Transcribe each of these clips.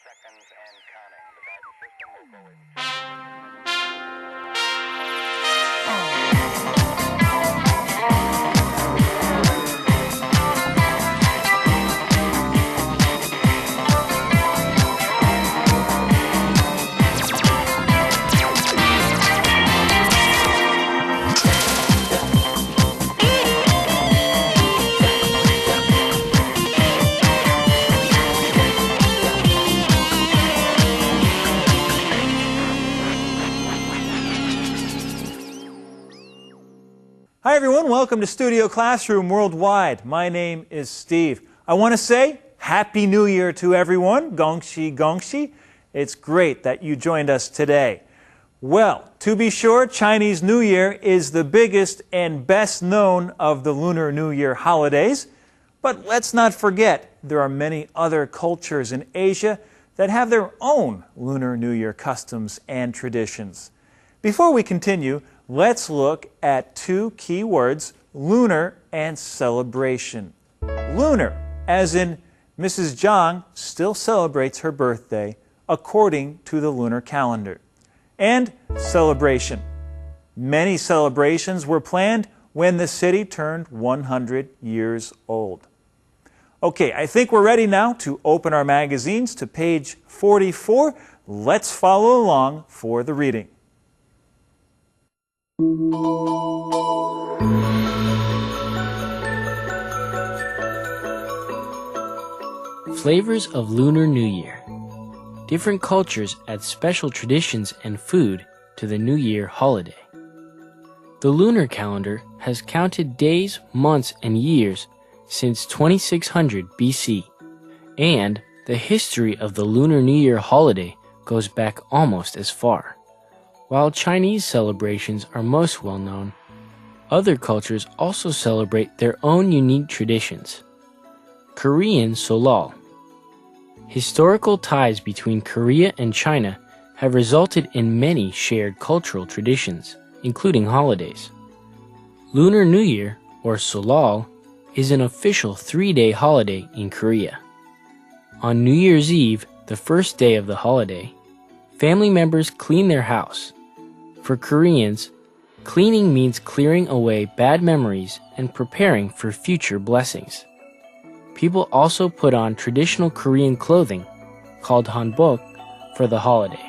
seconds and counting. The guidance system will go in. Hi everyone, welcome to Studio Classroom Worldwide. My name is Steve. I want to say Happy New Year to everyone. Gongxi Gongxi. It's great that you joined us today. Well, to be sure, Chinese New Year is the biggest and best known of the Lunar New Year holidays. But let's not forget, there are many other cultures in Asia that have their own Lunar New Year customs and traditions. Before we continue, let's look at two key words, lunar and celebration. Lunar, as in Mrs. Zhang still celebrates her birthday according to the lunar calendar. And celebration. Many celebrations were planned when the city turned 100 years old. Okay, I think we're ready now to open our magazines to page 44. Let's follow along for the reading. Flavors of Lunar New Year. Different cultures add special traditions and food to the New Year holiday. The lunar calendar has counted days, months, and years since 2600 BC, and the history of the Lunar New Year holiday goes back almost as far. While Chinese celebrations are most well known, other cultures also celebrate their own unique traditions. Korean Solal. Historical ties between Korea and China have resulted in many shared cultural traditions, including holidays. Lunar New Year, or Solal, is an official 3-day holiday in Korea. On New Year's Eve, the first day of the holiday, family members clean their house. For Koreans, cleaning means clearing away bad memories and preparing for future blessings. People also put on traditional Korean clothing, called hanbok, for the holiday.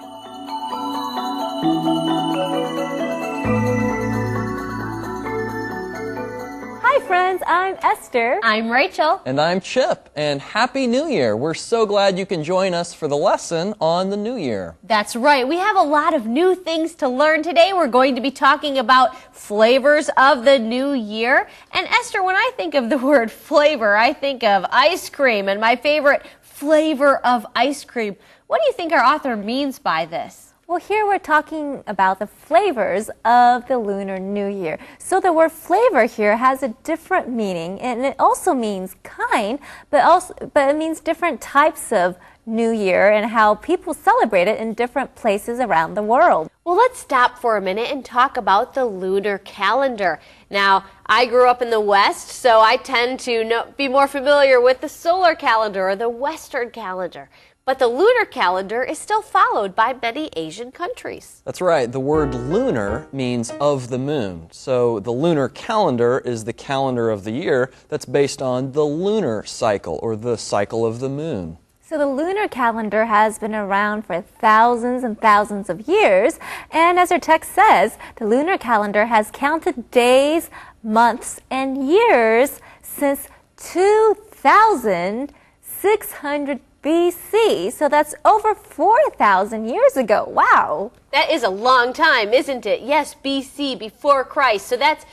Hi friends, I'm Esther. I'm Rachel. And I'm Chip. And Happy New Year! We're so glad you can join us for the lesson on the New Year. That's right. We have a lot of new things to learn today. We're going to be talking about flavors of the New Year. And Esther, when I think of the word flavor, I think of ice cream and my favorite flavor of ice cream. What do you think our author means by this? Well, here we're talking about the flavors of the Lunar New Year. So the word flavor here has a different meaning, and it also means kind, but it means different types of New Year and how people celebrate it in different places around the world. Well, let's stop for a minute and talk about the lunar calendar. Now, I grew up in the West, so I tend to be more familiar with the solar calendar or the Western calendar. But the lunar calendar is still followed by many Asian countries. That's right. The word lunar means of the moon. So the lunar calendar is the calendar of the year that's based on the lunar cycle, or the cycle of the moon. So the lunar calendar has been around for thousands and thousands of years. And as our text says, the lunar calendar has counted days, months, and years since 2600 BC. So that's over 4,000 years ago. Wow. That is a long time, isn't it? Yes, BC, before Christ. So that's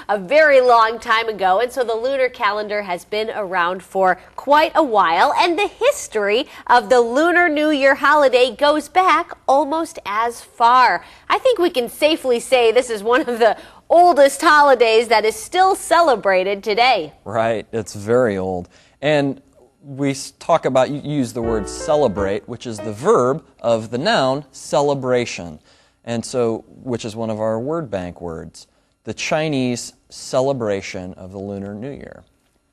a very long time ago. And so the lunar calendar has been around for quite a while. And the history of the Lunar New Year holiday goes back almost as far. I think we can safely say this is one of the oldest holidays that is still celebrated today. Right. It's very old. And we talk about, you use the word celebrate, which is the verb of the noun celebration, and so, which is one of our word bank words, the Chinese celebration of the Lunar New Year.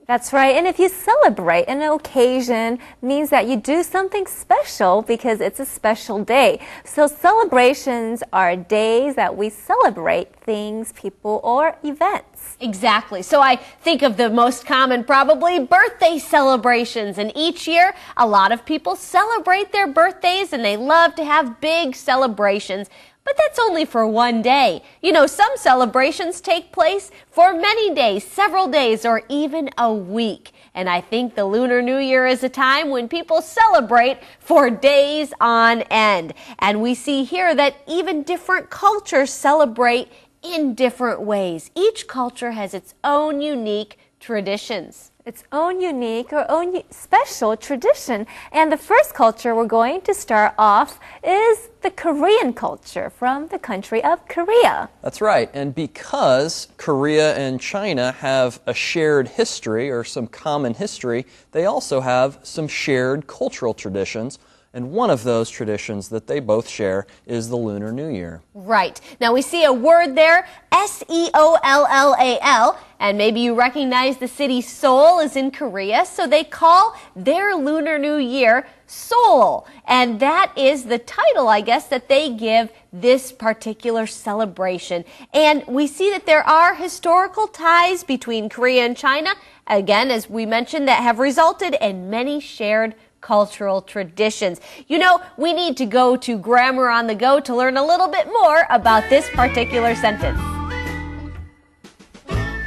That's right. And if you celebrate an occasion, means that you do something special because it's a special day. So celebrations are days that we celebrate things, people, or events. Exactly. So I think of the most common, probably birthday celebrations. And each year, a lot of people celebrate their birthdays and they love to have big celebrations. But that's only for one day. You know, some celebrations take place for many days, several days, or even a week. And I think the Lunar New Year is a time when people celebrate for days on end. And we see here that even different cultures celebrate in different ways. Each culture has its own unique traditions. Its own unique or own special tradition. And the first culture we're going to start off is the Korean culture from the country of Korea. That's right. And because Korea and China have a shared history or some common history, they also have some shared cultural traditions. And one of those traditions that they both share is the Lunar New Year. Right. Now we see a word there, S-E-O-L-L-A-L, and maybe you recognize the city Seoul is in Korea, so they call their Lunar New Year Seoul. And that is the title, I guess, that they give this particular celebration. And we see that there are historical ties between Korea and China, again, as we mentioned, that have resulted in many shared cultural traditions. You know, we need to go to Grammar on the Go to learn a little bit more about this particular sentence.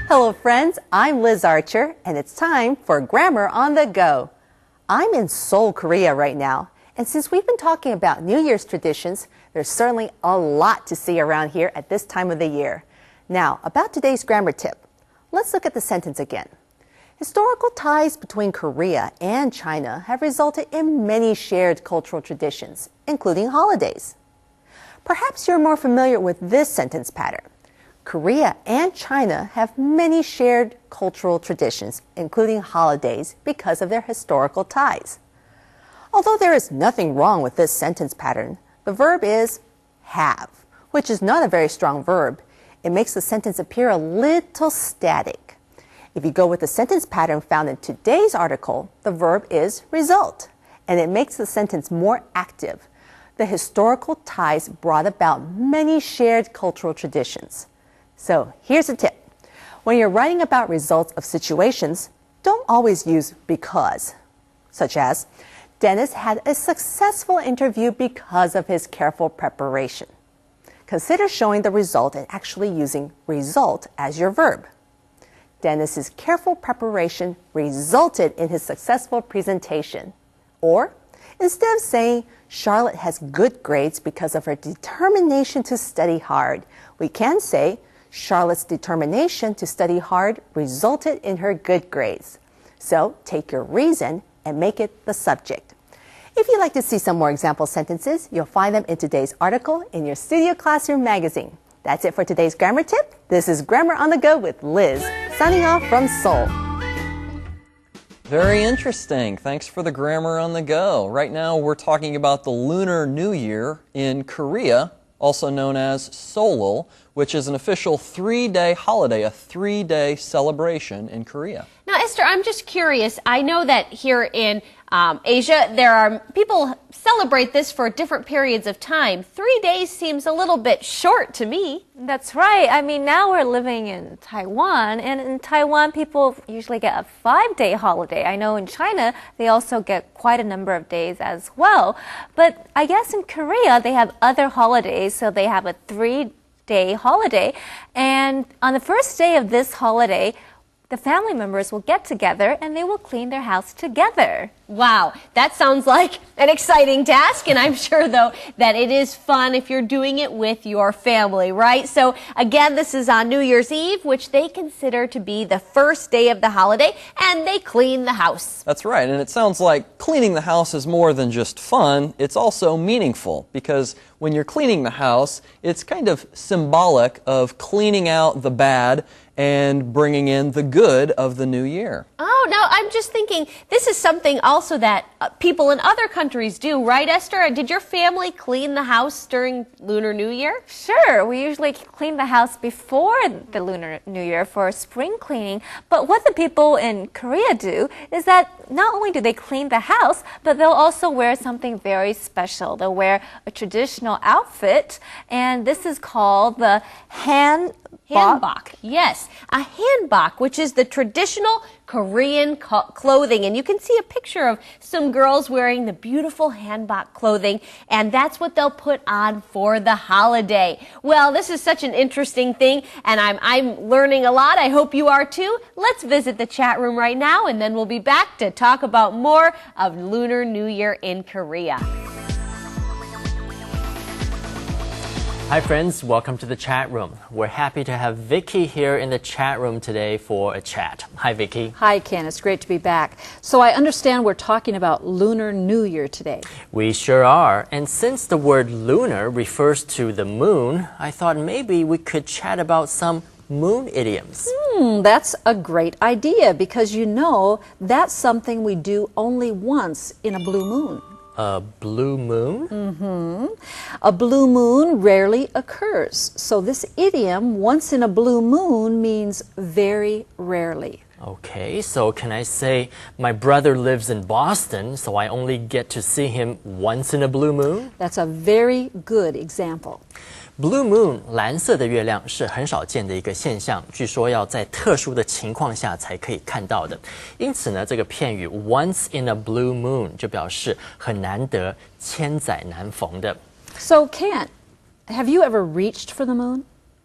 Hello friends, I'm Liz Archer and it's time for Grammar on the Go. I'm in Seoul, Korea right now, and since we've been talking about New Year's traditions, there's certainly a lot to see around here at this time of the year. Now, about today's grammar tip. Let's look at the sentence again. Historical ties between Korea and China have resulted in many shared cultural traditions, including holidays. Perhaps you're more familiar with this sentence pattern. Korea and China have many shared cultural traditions, including holidays, because of their historical ties. Although there is nothing wrong with this sentence pattern, the verb is have, which is not a very strong verb. It makes the sentence appear a little static. If you go with the sentence pattern found in today's article, the verb is result, and it makes the sentence more active. The historical ties brought about many shared cultural traditions. So here's a tip. When you're writing about results of situations, don't always use because, such as, Dennis had a successful interview because of his careful preparation. Consider showing the result and actually using result as your verb. Dennis's careful preparation resulted in his successful presentation. Or, instead of saying Charlotte has good grades because of her determination to study hard, we can say Charlotte's determination to study hard resulted in her good grades. So, take your reason and make it the subject. If you'd like to see some more example sentences, you'll find them in today's article in your Studio Classroom magazine. That's it for today's grammar tip. This is Grammar on the Go with Liz, signing off from Seoul. Very interesting. Thanks for the Grammar on the Go. Right now we're talking about the Lunar New Year in Korea, also known as Seollal, which is an official 3-day holiday, a 3-day celebration in Korea. Now, Esther, I'm just curious. I know that here in Asia, there are people celebrate this for different periods of time. 3 days seems a little bit short to me. That's right. I mean, now we're living in Taiwan, and in Taiwan, people usually get a 5-day holiday. I know in China, they also get quite a number of days as well. But I guess in Korea, they have other holidays, so they have a 3-day holiday. And on the first day of this holiday, the family members will get together and they will clean their house together. Wow, that sounds like an exciting task, and I'm sure, though, that it is fun if you're doing it with your family, right? So, again, this is on New Year's Eve, which they consider to be the first day of the holiday, and they clean the house. That's right, and it sounds like cleaning the house is more than just fun, it's also meaningful, because when you're cleaning the house, it's kind of symbolic of cleaning out the bad and bringing in the good of the new year. Oh, no, I'm just thinking this is something also that people in other countries do, right, Esther? Did your family clean the house during Lunar New Year? Sure, we usually clean the house before the Lunar New Year for spring cleaning. But what the people in Korea do is that not only do they clean the house, but they'll also wear something very special. They'll wear a traditional outfit, and this is called the Hanbok, yes, a hanbok, which is the traditional Korean clothing. And you can see a picture of some girls wearing the beautiful hanbok clothing, and that's what they'll put on for the holiday. Well, this is such an interesting thing, and I'm learning a lot. I hope you are too. Let's visit the chat room right now, and then we'll be back to talk about more of Lunar New Year in Korea. Hi friends, welcome to the chat room. We're happy to have Vicky here in the chat room today for a chat. Hi Vicky. Hi Ken, it's great to be back. So I understand we're talking about Lunar New Year today. We sure are. And since the word lunar refers to the moon, I thought maybe we could chat about some moon idioms. That's a great idea because you know that's something we do only once in a blue moon. A blue moon? A blue moon rarely occurs. So this idiom, once in a blue moon, means very rarely. Okay, so can I say my brother lives in Boston, so I only get to see him once in a blue moon? That's a very good example. Blue moon 蓝色的月亮是很少见的一个现象，据说要在特殊的情况下才可以看到的。因此呢，这个片语 once in a blue moon 就表示很难得、千载难逢的。So Ken, have you ever reached for the moon?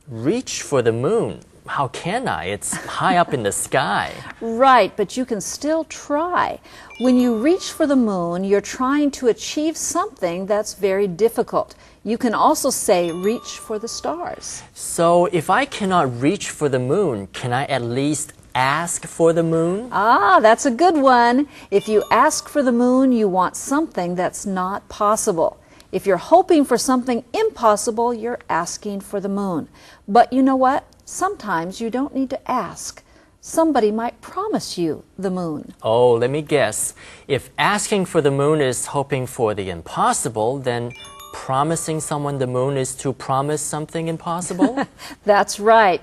Reach for the moon? How can I? It's high up in the sky. Right, but you can still try. When you reach for the moon, you're trying to achieve something that's very difficult. You can also say reach for the stars. So if I cannot reach for the moon, can I at least ask for the moon? Ah, that's a good one. If you ask for the moon, you want something that's not possible. If you're hoping for something impossible, you're asking for the moon. But you know what? Sometimes you don't need to ask. Somebody might promise you the moon. Oh, let me guess. If asking for the moon is hoping for the impossible, then promising someone the moon is to promise something impossible? That's right.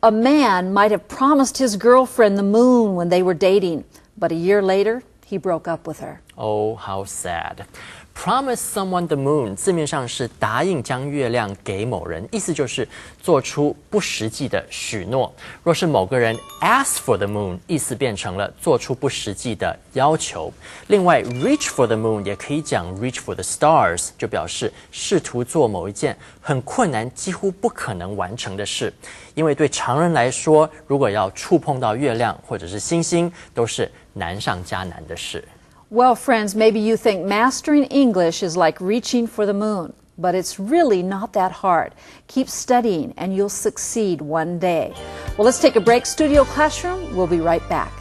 A man might have promised his girlfriend the moon when they were dating, but a year later, he broke up with her. Oh, how sad. Promise someone the moon 字面上是答应将月亮给某人，意思就是做出不实际的许诺。若是某个人 ask for the moon， 意思变成了做出不实际的要求。另外 reach for the moon 也可以讲 reach for the stars， 就表示试图做某一件很困难、几乎不可能完成的事。因为对常人来说，如果要触碰到月亮或者是星星，都是难上加难的事。Well, friends, maybe you think mastering English is like reaching for the moon, but it's really not that hard. Keep studying and you'll succeed one day. Well, let's take a break, Studio Classroom. We'll be right back.